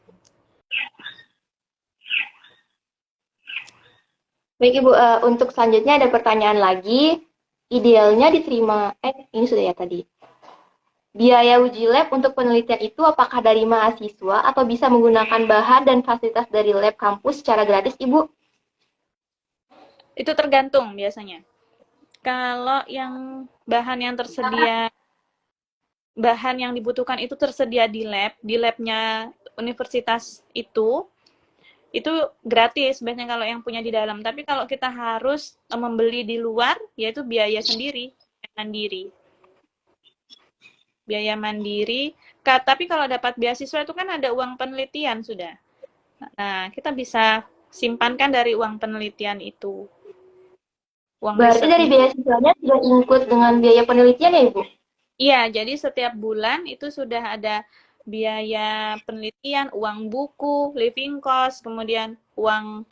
Baik, Ibu. Untuk selanjutnya ada pertanyaan lagi. Idealnya diterima, ini sudah ya tadi. Biaya uji lab untuk penelitian itu apakah dari mahasiswa atau bisa menggunakan bahan dan fasilitas dari lab kampus secara gratis, Ibu? Itu tergantung biasanya. Kalau yang bahan yang tersedia, bahan yang dibutuhkan itu tersedia di labnya universitas itu gratis biasanya kalau yang punya di dalam. Tapi kalau kita harus membeli di luar, yaitu biaya sendiri, mandiri. Biaya mandiri. Tapi kalau dapat beasiswa itu kan ada uang penelitian sudah. Nah, kita bisa simpankan dari uang penelitian itu. Uang Berarti dari risetnya. beasiswanya sudah include dengan biaya penelitian ya, Ibu? Iya, jadi setiap bulan itu sudah ada biaya penelitian, uang buku, living cost, kemudian uang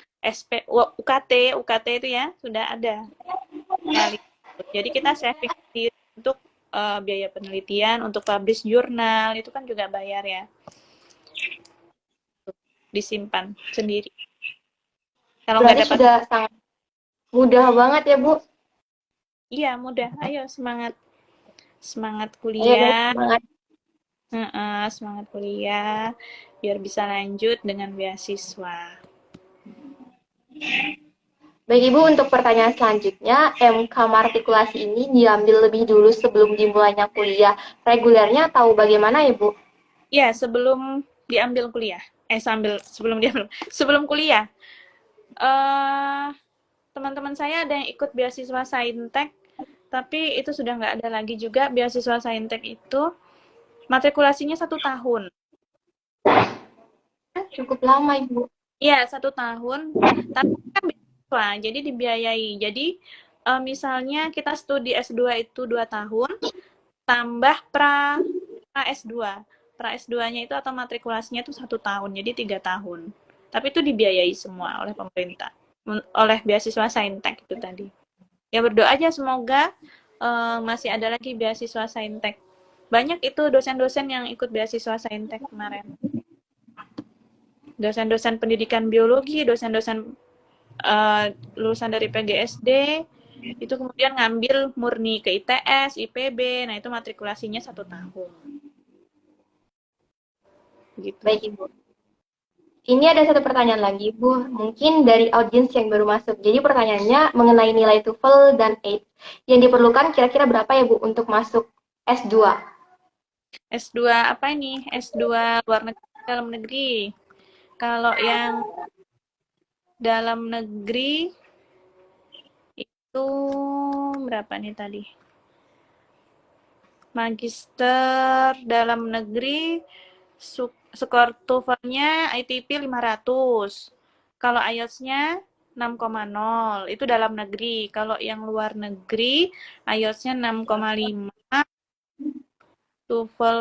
UKT, UKT itu ya sudah ada. Jadi kita saving sendiri untuk biaya penelitian, untuk publish jurnal, itu kan juga bayar ya. Disimpan sendiri. Kalau nggak Berarti dapat, sudah sangat mudah banget ya, Bu? iya mudah. Ayo semangat, semangat Ayo guys, kuliah, semangat. semangat kuliah, biar bisa lanjut dengan beasiswa. Baik Ibu, untuk pertanyaan selanjutnya, MK Martikulasi ini diambil lebih dulu sebelum dimulainya kuliah regulernya atau bagaimana Ibu? Ya, sebelum diambil kuliah. Sebelum diambil, sebelum kuliah. Eh, teman-teman saya ada yang ikut beasiswa Saintek, tapi itu sudah nggak ada lagi juga beasiswa Saintek itu. Matrikulasinya 1 tahun. Cukup lama Ibu. Iya, 1 tahun. Tapi kan beasiswa, jadi dibiayai. Jadi, misalnya kita studi S2 itu 2 tahun, tambah pra S2. Pra S2-nya itu atau matrikulasinya itu 1 tahun, jadi 3 tahun. Tapi itu dibiayai semua oleh pemerintah, oleh beasiswa Saintek itu tadi. Ya berdoa aja semoga masih ada lagi beasiswa Saintek. Banyak itu dosen-dosen yang ikut beasiswa Saintek kemarin. Dosen-dosen pendidikan biologi, dosen-dosen lulusan dari PGSD, itu kemudian ngambil murni ke ITS, IPB, nah itu matrikulasinya 1 tahun. Gitu. Baik Ibu. Ini ada satu pertanyaan lagi, Bu. Mungkin dari audiens yang baru masuk. Jadi pertanyaannya mengenai nilai TOEFL dan AIT. Yang diperlukan kira-kira berapa ya, Bu, untuk masuk S2? S2 apa ini? S2 luar negeri, dalam negeri. Kalau yang dalam negeri itu berapa nih tadi? Magister dalam negeri skor TOEFL-nya ITP 500. Kalau IELTS-nya 6,0 itu dalam negeri. Kalau yang luar negeri IELTS-nya 6,5, TOEFL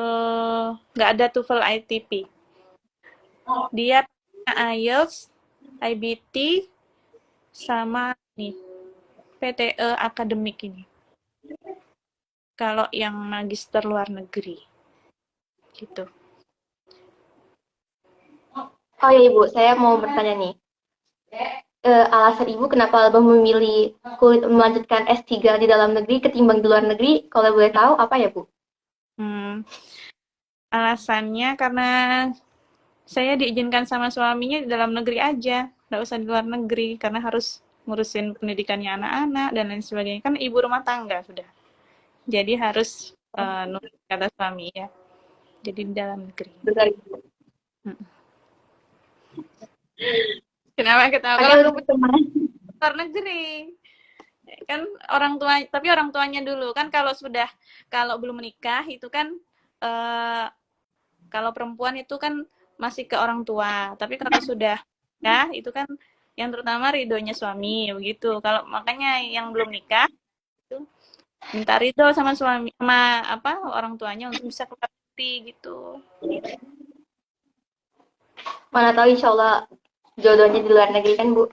nggak ada TOEFL ITP. Dia IELTS, IBT, sama nih PTE akademik ini. Kalau yang magister luar negeri, gitu. Oh ya Ibu, saya mau bertanya nih. alasan Ibu kenapa lebih memilih melanjutkan S3 di dalam negeri ketimbang di luar negeri? Kalau boleh tahu apa ya, Bu? Alasannya karena saya diizinkan sama suaminya di dalam negeri aja, nggak usah di luar negeri, karena harus ngurusin pendidikannya anak-anak dan lain sebagainya. Kan ibu rumah tangga sudah. Jadi harus nurut kata suami ya. Jadi di dalam negeri. Benar, Ibu. Kenapa ketawa? Oke, Kalau aku untuk teman. luar negeri. Kan orang tua, tapi orang tuanya dulu kan kalau belum menikah itu kan eh, kalau perempuan itu kan masih ke orang tua. Tapi kalau sudah ya itu kan yang terutama ridhonya suami begitu. Kalau makanya yang belum nikah itu minta ridho sama suami sama apa orang tuanya untuk bisa keluar negeri gitu. Mana tahu insya Allah jodohnya di luar negeri kan, Bu?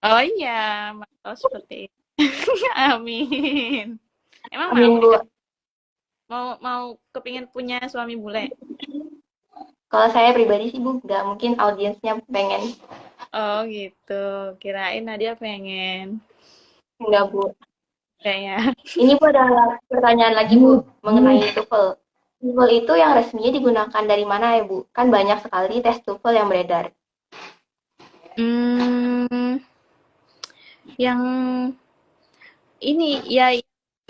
Oh iya, mau seperti itu. Amin. Emang mau Amin, Bu. mau mau kepingin punya suami bule? Kalau saya pribadi sih, Bu, nggak mungkin audiensnya pengen. Oh gitu. Kirain Nadia pengen. Enggak, Bu. Kayaknya. Ini Bu ada pertanyaan lagi, Bu, mengenai TOEFL. TOEFL itu yang resminya digunakan dari mana ya, Bu? Kan banyak sekali tes TOEFL yang beredar. Hmm, yang ini ya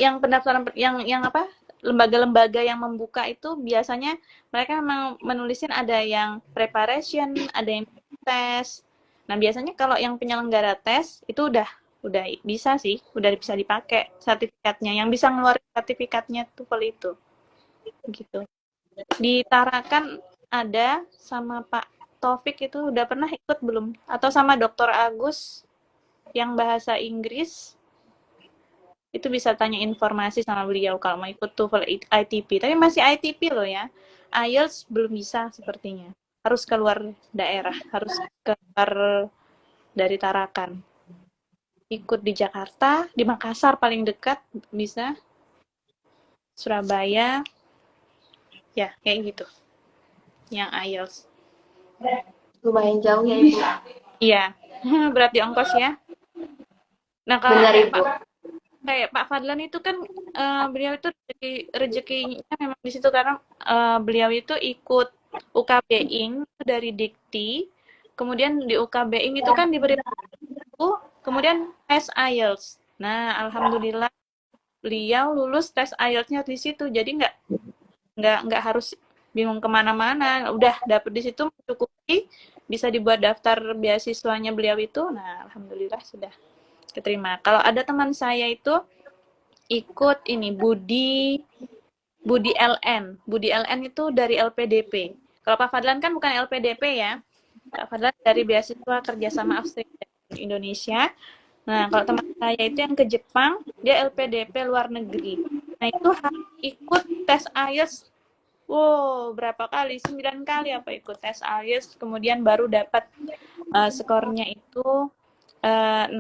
yang pendaftaran yang apa lembaga-lembaga yang membuka itu biasanya mereka memang menulisin ada yang preparation, ada yang tes. Nah, biasanya kalau yang penyelenggara tes itu udah bisa sih, udah bisa dipakai sertifikatnya. Yang bisa ngeluarin sertifikatnya TOEFL itu. Gitu. Di Tarakan ada sama Pak Taufik itu udah pernah ikut belum? Atau sama Dr. Agus yang bahasa Inggris? Itu bisa tanya informasi sama beliau kalau mau ikut TOEFL ITP. Tapi masih ITP loh ya. IELTS belum bisa sepertinya. Harus keluar daerah, harus keluar dari Tarakan. Ikut di Jakarta, di Makassar paling dekat bisa. Surabaya, ya kayak gitu. Yang IELTS. Lumayan jauh ya, Ibu. Iya, berarti ongkos ya. Nah, kalau Benar, Ibu. kayak Pak Fadlan itu kan beliau itu rezekinya memang di situ karena beliau itu ikut UKB Ing dari Dikti, kemudian di UKB Ing itu kan diberi buku, kemudian tes IELTS. Nah, alhamdulillah beliau lulus tes IELTS-nya di situ, jadi nggak harus bingung kemana-mana, udah dapet di situ mencukupi, bisa dibuat daftar beasiswanya beliau itu. Nah, alhamdulillah sudah keterima. Kalau ada teman saya itu ikut ini Budi LN. Budi LN itu dari LPDP. Kalau Pak Fadlan kan bukan LPDP ya. Pak Fadlan dari beasiswa kerjasama Australia dan Indonesia. Nah, kalau teman saya itu yang ke Jepang, dia LPDP luar negeri. Nah, itu harus ikut tes IELTS. Wow, berapa kali? 9 kali apa ikut tes IELTS, kemudian baru dapat skornya itu 6,5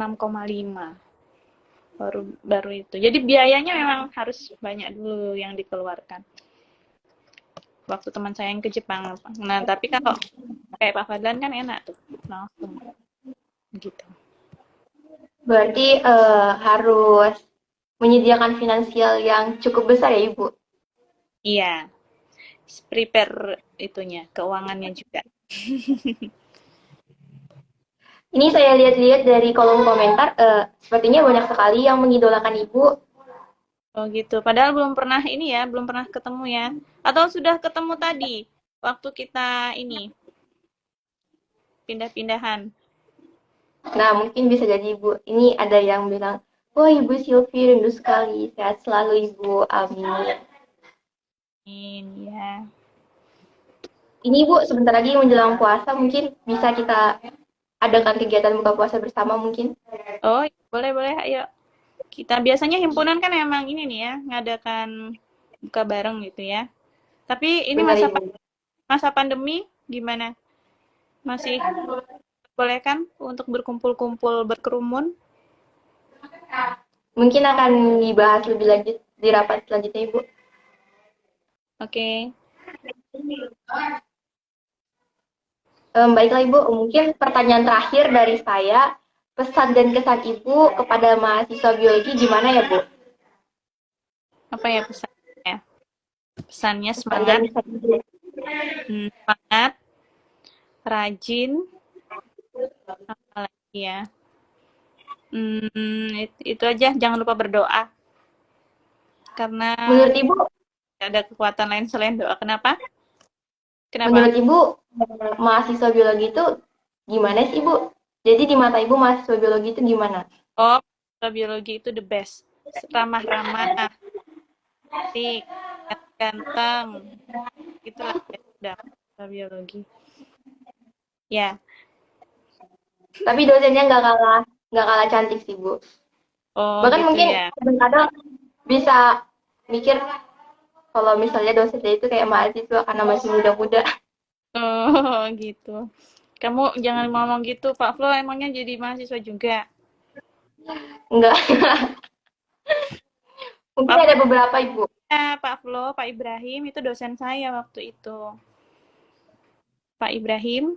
baru itu. Jadi biayanya memang harus banyak dulu yang dikeluarkan. Waktu teman saya yang ke Jepang. Nah, tapi kalau kayak Pak Fadlan kan enak tuh, langsung gitu. Berarti harus menyediakan finansial yang cukup besar ya, Ibu? Iya, prepare itunya, keuangannya juga. Ini saya lihat-lihat dari kolom komentar, sepertinya banyak sekali yang mengidolakan Ibu. Oh gitu. Padahal belum pernah ini ya, belum pernah ketemu ya. Atau sudah ketemu tadi waktu kita ini pindah-pindahan. Nah, mungkin bisa jadi Ibu. Ini ada yang bilang, wah Ibu Silvi rindu sekali. Sehat selalu Ibu. Amin. Ini ya. Ini Ibu, sebentar lagi menjelang puasa, mungkin bisa kita adakan kegiatan buka puasa bersama mungkin. Oh, boleh-boleh. Ayo. Kita biasanya himpunan kan emang ini nih ya, ngadakan buka bareng gitu ya. Tapi ini Benar Ibu. masa pandemi gimana? Masih boleh kan untuk berkumpul-kumpul berkerumun? Mungkin akan dibahas lebih lanjut di rapat selanjutnya Ibu. Oke. Baiklah Ibu, mungkin pertanyaan terakhir dari saya, pesan dan kesan Ibu kepada mahasiswa biologi gimana ya, Bu? Apa ya pesannya? Pesannya Pesan dan semangat, kesan Ibu. semangat, rajin, apa lagi ya? Itu aja, jangan lupa berdoa. Karena Menurut Ibu, ada kekuatan lain selain doa. Kenapa? Kenapa? menurut Ibu, mahasiswa biologi itu gimana sih, Ibu? Jadi di mata Ibu mahasiswa biologi itu gimana? Oh, biologi itu the best. Ramah-ramah, cantik, ganteng. Itulah best udah biologi. Ya. Tapi dosennya nggak kalah cantik sih, Bu. Oh, Bahkan gitu mungkin ya. kadang-kadang bisa mikir kalau misalnya dosennya itu kayak mahasiswa karena masih muda-muda. Oh, gitu. Kamu jangan ngomong gitu, Pak Flo emangnya jadi mahasiswa juga. Enggak. Mungkin Pak Flo, ada beberapa, Ibu. Pak Flo, Pak Ibrahim itu dosen saya waktu itu. Pak Ibrahim,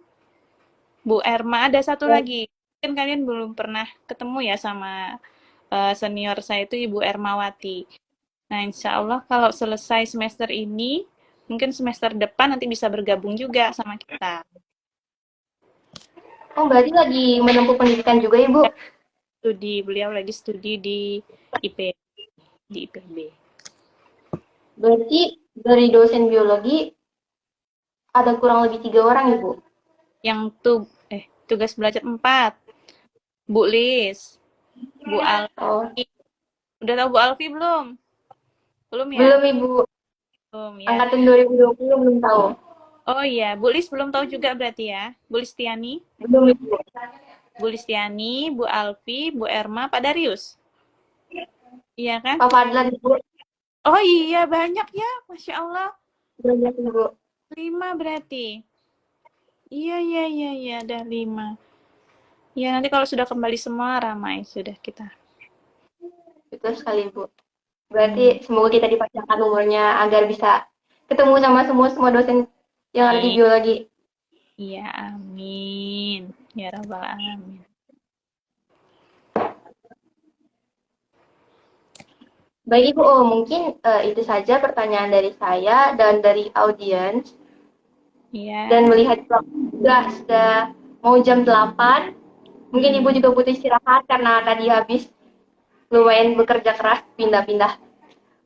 Bu Erma, ada satu lagi. Mungkin kalian belum pernah ketemu ya sama senior saya itu Ibu Ermawati. Nah, insya Allah kalau selesai semester ini, mungkin semester depan nanti bisa bergabung juga sama kita. Oh, berarti lagi menempuh pendidikan juga, Ibu? Beliau lagi studi di IP, di IPB. Berarti dari dosen biologi ada kurang lebih 3 orang, Ibu? Yang tugas belajar 4. Bu Lis, Bu Oh, Alfi. Udah tahu Bu Alfi belum? Belum ya? belum, Ibu. Belum ya. Angkatan 2020 belum tahu. Oh iya, Bu Lis belum tahu juga berarti ya. Bu Listiani, Belum, Ibu. Bu Alfi, Bu Erma, Pak Darius. Iya kan? Pak Fadlan, Ibu. Oh iya, banyak ya. Masya Allah. Banyak, Ibu. 5 berarti. Iya, iya, iya, iya. Ada 5. Ya, nanti kalau sudah kembali semua, ramai sudah kita. Betul sekali, Bu. Berarti semoga kita dipanjangkan umurnya agar bisa ketemu sama semua dosen yang ada di Amin. biologi. Iya, amin. Ya Rabbal Alamin. Baik, Ibu. Oh, mungkin itu saja pertanyaan dari saya dan dari audiens. Dan Iya. melihat sudah mau jam 8, mungkin Ibu juga butuh istirahat karena tadi habis lumayan bekerja keras pindah-pindah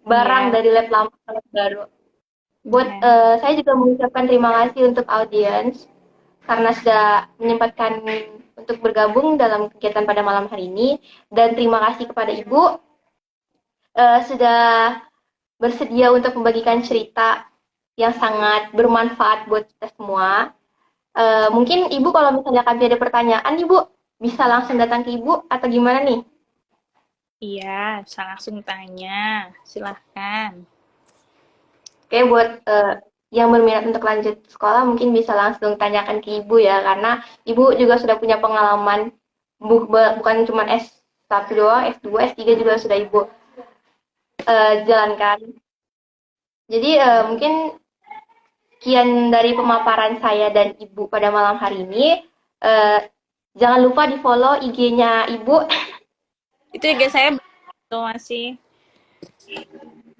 barang Iya. dari lab lama ke lab baru. Iya. Saya juga mengucapkan terima kasih untuk audiens karena sudah menyempatkan untuk bergabung dalam kegiatan pada malam hari ini, dan terima kasih kepada Ibu sudah bersedia untuk membagikan cerita yang sangat bermanfaat buat kita semua. Mungkin Ibu kalau misalnya kami ada pertanyaan, Ibu bisa langsung datang ke Ibu atau gimana nih? Iya, saya langsung tanya. Silahkan. Oke, buat yang berminat untuk lanjut sekolah mungkin bisa langsung tanyakan ke Ibu ya, karena Ibu juga sudah punya pengalaman, bukan cuma S1 doang, S2, S3 juga sudah Ibu jalankan. Jadi mungkin sekian dari pemaparan saya dan Ibu pada malam hari ini. Uh, jangan lupa di follow IG-nya Ibu. Itu juga saya tuh masih.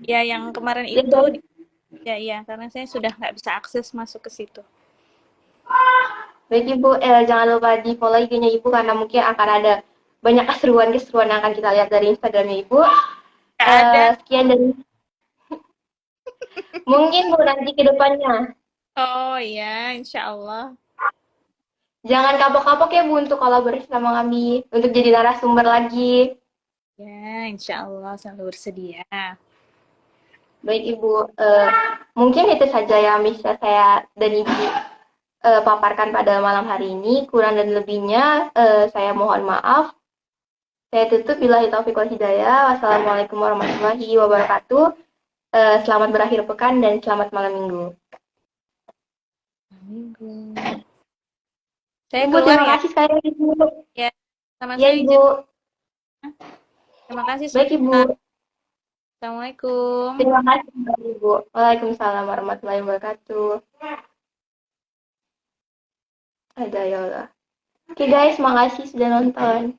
Ya, yang kemarin itu, ya, iya, karena saya sudah nggak bisa akses masuk ke situ. Baik Ibu, jangan lupa di follow IG-nya Ibu karena mungkin akan ada banyak keseruan-keseruan yang akan kita lihat dari Instagram-nya Ibu. Nggak ada. Sekian dari mungkin Bu nanti ke depannya. Oh iya, insya Allah. Jangan kapok-kapok ya Bu untuk kolaborasi sama kami, untuk jadi narasumber lagi. Ya, insya Allah selalu bersedia. Baik Ibu, mungkin itu saja yang bisa saya dan Ibu paparkan pada malam hari ini. Kurang dan lebihnya saya mohon maaf. Saya tutup billahi taufiq wal hidayah. Wassalamualaikum warahmatullahi wabarakatuh. Selamat berakhir pekan dan selamat malam minggu. Minggu. Saya Ibu, keluar terima ya. kasih sekali lagi, Ibu. Ya, sama Ya, saya Ibu. izin. Terima kasih Baik, semua. Ibu. Assalamualaikum. Terima kasih, Ibu. Waalaikumsalam warahmatullahi wabarakatuh. Ada ya Allah. Oke guys, makasih sudah nonton.